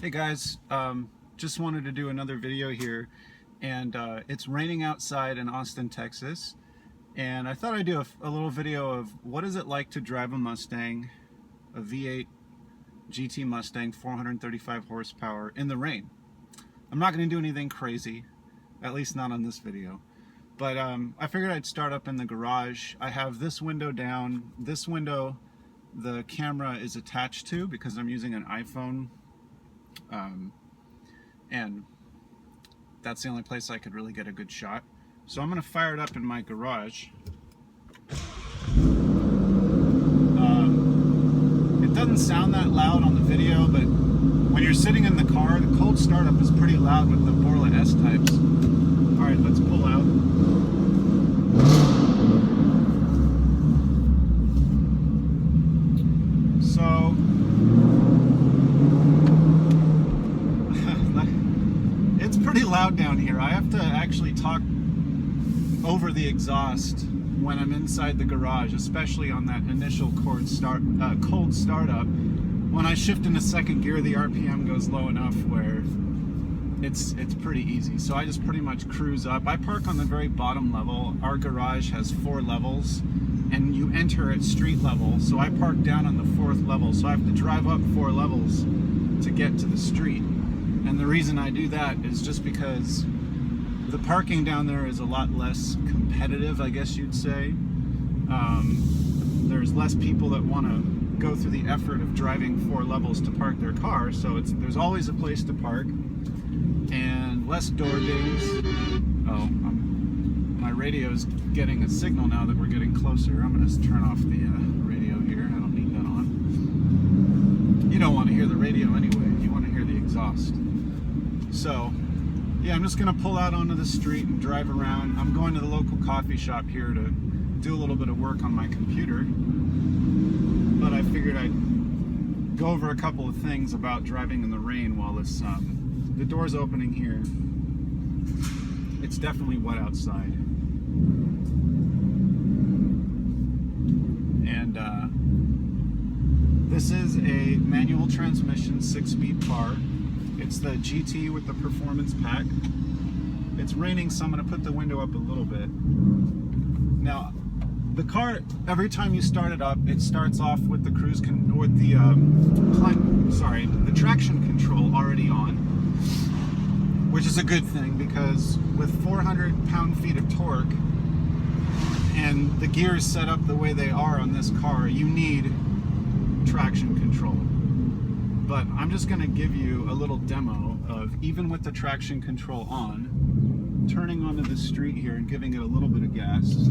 Hey guys, just wanted to do another video here, and it's raining outside in Austin, Texas, and I thought I'd do a little video of what is it like to drive a Mustang, a V8 GT Mustang, 435 horsepower in the rain. I'm not going to do anything crazy, at least not on this video, but I figured I'd start up in the garage. I have this window down. This window the camera is attached to because I'm using an iPhone. And that's the only place I could really get a good shot. So I'm going to fire it up in my garage. It doesn't sound that loud on the video, but when you're sitting in the car, the cold startup is pretty loud with the Borla S types. Alright, let's pull out. So it's pretty loud down here. I have to actually talk over the exhaust when I'm inside the garage, especially on that initial cold startup. When I shift into second gear, the RPM goes low enough where it's pretty easy. So I just pretty much cruise up. I park on the very bottom level. Our garage has 4 levels, and you enter at street level. So I park down on the 4th level. So I have to drive up 4 levels to get to the street. And the reason I do that is just because the parking down there is a lot less competitive, I guess you'd say. There's less people that want to go through the effort of driving 4 levels to park their car, so there's always a place to park, and less door dings. Oh, my radio's getting a signal now that we're getting closer. I'm going to turn off the radio here. I don't need that on. You don't want to hear the radio anyway. You want to hear the exhaust. So, yeah, I'm just going to pull out onto the street and drive around. I'm going to the local coffee shop here to do a little bit of work on my computer. But I figured I'd go over a couple of things about driving in the rain while this, the door's opening here. It's definitely wet outside. And this is a manual transmission 6-speed car. It's the GT with the performance pack. It's raining, so I'm going to put the window up a little bit. Now, the car, every time you start it up, it starts off with the the traction control already on, which is a good thing because with 400 pound-feet of torque and the gears set up the way they are on this car, you need traction control. But I'm just going to give you a little demo of, even with the traction control on, turning onto the street here and giving it a little bit of gas.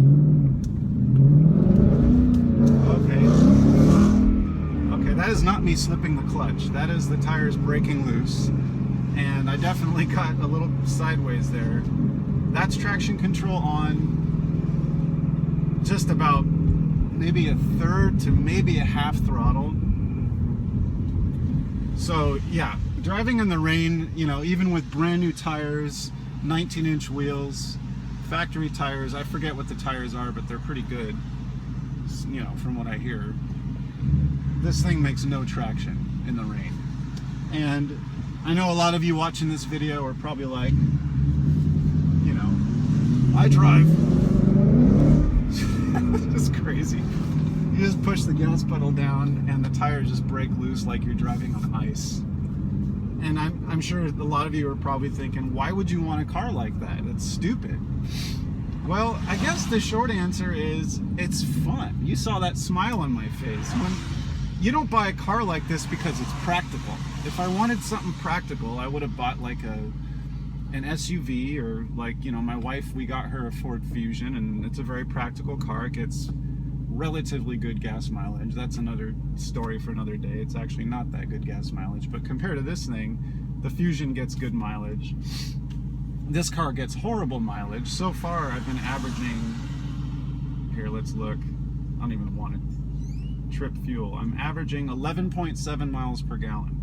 Okay, that is not me slipping the clutch. That is the tires breaking loose. And I definitely got a little sideways there. That's traction control on just about maybe a third to maybe a half throttle. So yeah, driving in the rain, you know, even with brand new tires, 19-inch wheels, factory tires, I forget what the tires are, but they're pretty good, you know, from what I hear. This thing makes no traction in the rain. And I know a lot of you watching this video are probably like, you know, I drive. It's just crazy. You just push the gas pedal down and the tires just break loose like you're driving on ice. And I'm sure a lot of you are probably thinking, why would you want a car like that? That's stupid. Well, I guess the short answer is it's fun. You saw that smile on my face. When you don't buy a car like this because it's practical. If I wanted something practical, I would have bought like an SUV, or like, you know, my wife, we got her a Ford Fusion, and it's a very practical car. It gets relatively good gas mileage. That's another story for another day. It's actually not that good gas mileage, but compared to this thing, the Fusion gets good mileage. This car gets horrible mileage. So far, I've been averaging, here, let's look. I don't even want to trip fuel. I'm averaging 11.7 miles per gallon.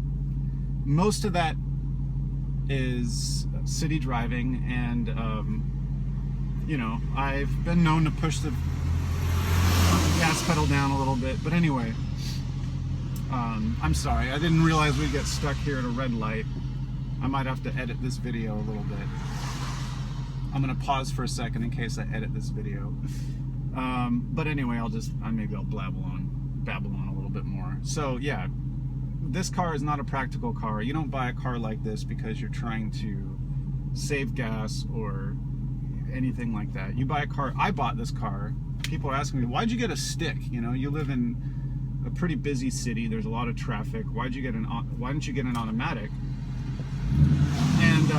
Most of that is city driving, and you know, I've been known to push the gas pedal down a little bit, but anyway, I'm sorry, I didn't realize we'd get stuck here at a red light. I might have to edit this video a little bit. I'm gonna pause for a second in case I edit this video. But anyway, maybe I'll babble on a little bit more. So yeah, this car is not a practical car. You don't buy a car like this because you're trying to save gas or anything like that. You buy a car. I bought this car. People are asking me, why'd you get a stick? You know, you live in a pretty busy city. There's a lot of traffic. Why didn't you get an automatic? And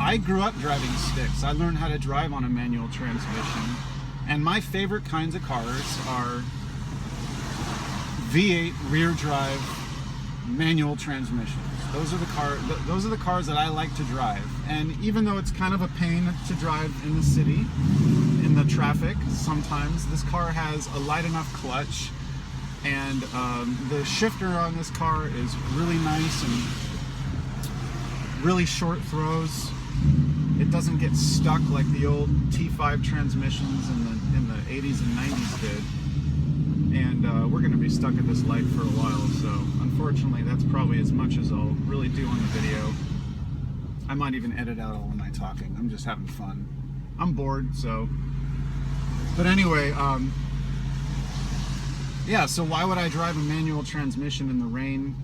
I grew up driving sticks. I learned how to drive on a manual transmission. And my favorite kinds of cars are V8 rear drive manual transmissions. Those are the cars that I like to drive. And even though it's kind of a pain to drive in the city, in the traffic, sometimes this car has a light enough clutch, and the shifter on this car is really nice and really short throws. It doesn't get stuck like the old T5 transmissions in the 80s and 90s did. And we're going to be stuck at this light for a while, so unfortunately that's probably as much as I'll really do on the video. I might even edit out all of my talking. I'm just having fun. I'm bored, so. But anyway, yeah, so why would I drive a manual transmission in the rain?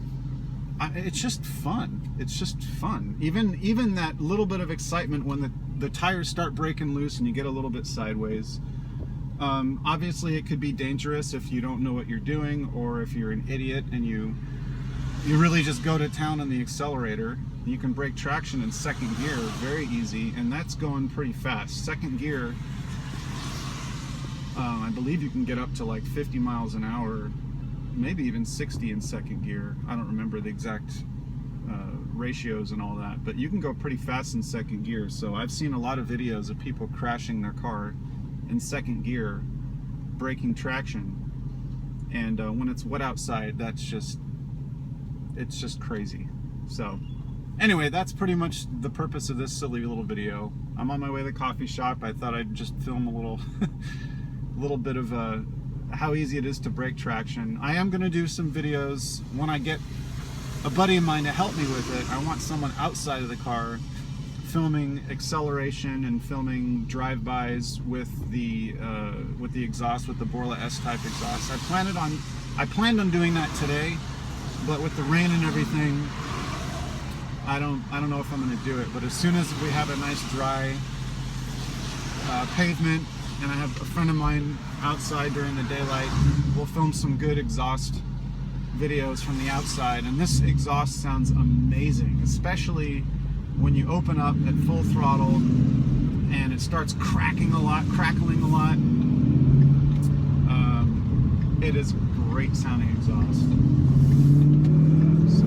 It's just fun. It's just fun. Even that little bit of excitement when the tires start breaking loose and you get a little bit sideways. Obviously it could be dangerous if you don't know what you're doing, or if you're an idiot and you really just go to town on the accelerator. You can break traction in second gear very easy, and that's going pretty fast. Second gear, I believe you can get up to like 50 miles an hour, maybe even 60 in second gear. I don't remember the exact ratios and all that, but you can go pretty fast in second gear. So I've seen a lot of videos of people crashing their car in second gear, breaking traction, and when it's wet outside, it's just crazy. So anyway, that's pretty much the purpose of this silly little video. I'm on my way to the coffee shop. I thought I'd just film a little little bit of how easy it is to break traction. I am going to do some videos when I get a buddy of mine to help me with it. I want someone outside of the car filming acceleration and filming drive-bys with the exhaust, with the Borla S-type exhaust. I planned on doing that today, but with the rain and everything, I don't know if I'm going to do it. But as soon as we have a nice dry pavement, and I have a friend of mine outside during the daylight, we'll film some good exhaust videos from the outside. And this exhaust sounds amazing, especially when you open up at full throttle and it starts crackling a lot. It is great sounding exhaust. So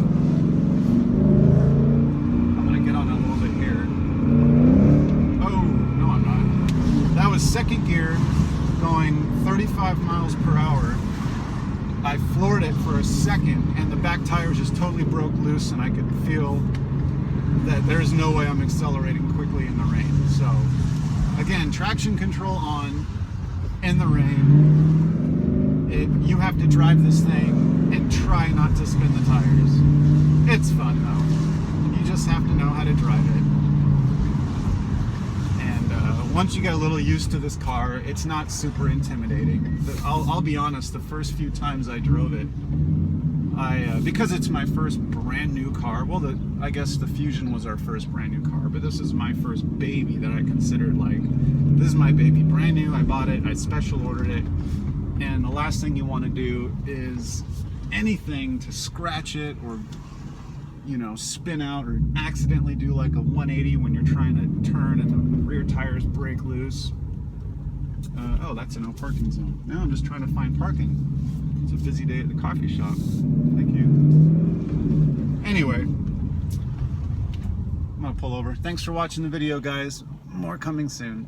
I'm gonna get on a little bit here. Oh, no I'm not. That was second gear going 35 miles per hour. I floored it for a second and the back tires just totally broke loose, and I could feel that there's no way I'm accelerating quickly in the rain. So again, traction control on in the rain. You have to drive this thing and try not to spin the tires. It's fun though. You just have to know how to drive it. And once you get a little used to this car, it's not super intimidating. I'll be honest, the first few times I drove it, because it's my first brand new car. Well, I guess the Fusion was our first brand new car, but this is my first baby that I considered like, this is my baby, brand new. I bought it, I special ordered it, and the last thing you want to do is anything to scratch it or, you know, spin out or accidentally do like a 180 when you're trying to turn and the rear tires break loose. Oh, that's a no parking zone. Now I'm just trying to find parking. It's a busy day at the coffee shop. Thank you. Anyway, I'm gonna pull over. Thanks for watching the video, guys. More coming soon.